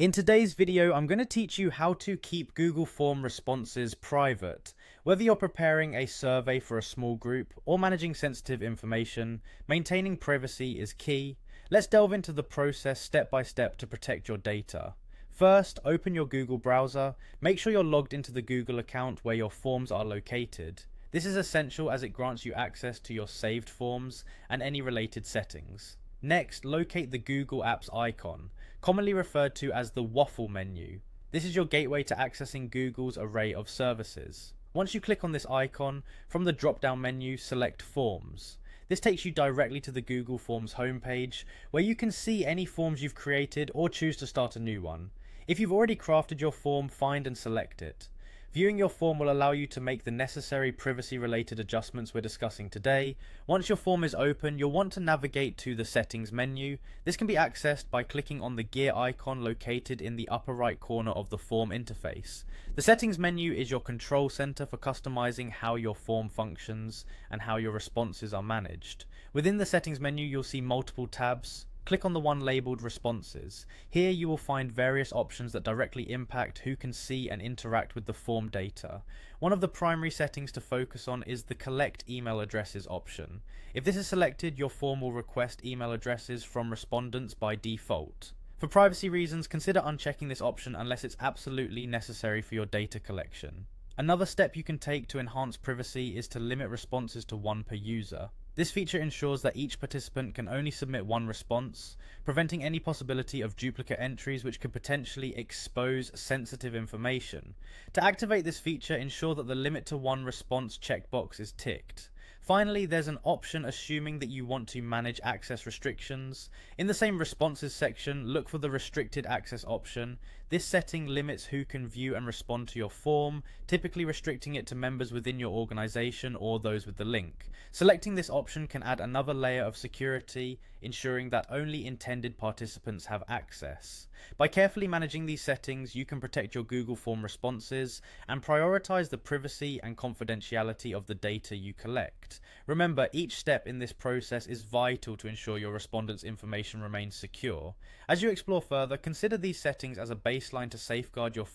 In today's video, I'm going to teach you how to keep Google Form responses private. Whether you're preparing a survey for a small group or managing sensitive information, maintaining privacy is key. Let's delve into the process step by step to protect your data. First, open your Google browser. Make sure you're logged into the Google account where your forms are located. This is essential as it grants you access to your saved forms and any related settings. Next, locate the Google Apps icon, commonly referred to as the waffle menu. This is your gateway to accessing Google's array of services. Once you click on this icon, from the drop-down menu, select Forms. This takes you directly to the Google Forms homepage, where you can see any forms you've created or choose to start a new one. If you've already crafted your form, find and select it. Viewing your form will allow you to make the necessary privacy-related adjustments we're discussing today. Once your form is open, you'll want to navigate to the Settings menu. This can be accessed by clicking on the gear icon located in the upper right corner of the form interface. The Settings menu is your control center for customizing how your form functions and how your responses are managed. Within the Settings menu, you'll see multiple tabs. Click on the one labelled Responses. Here you will find various options that directly impact who can see and interact with the form data. One of the primary settings to focus on is the Collect Email Addresses option. If this is selected, your form will request email addresses from respondents by default. For privacy reasons, consider unchecking this option unless it's absolutely necessary for your data collection. Another step you can take to enhance privacy is to limit responses to one per user. This feature ensures that each participant can only submit one response, preventing any possibility of duplicate entries which could potentially expose sensitive information. To activate this feature, ensure that the limit to one response checkbox is ticked. Finally, there's an option assuming that you want to manage access restrictions. In the same responses section, look for the restricted access option. This setting limits who can view and respond to your form, typically restricting it to members within your organization or those with the link. Selecting this option can add another layer of security, ensuring that only intended participants have access. By carefully managing these settings, you can protect your Google Form responses and prioritize the privacy and confidentiality of the data you collect. Remember, each step in this process is vital to ensure your respondents' information remains secure. As you explore further, consider these settings as a baseline to safeguard your form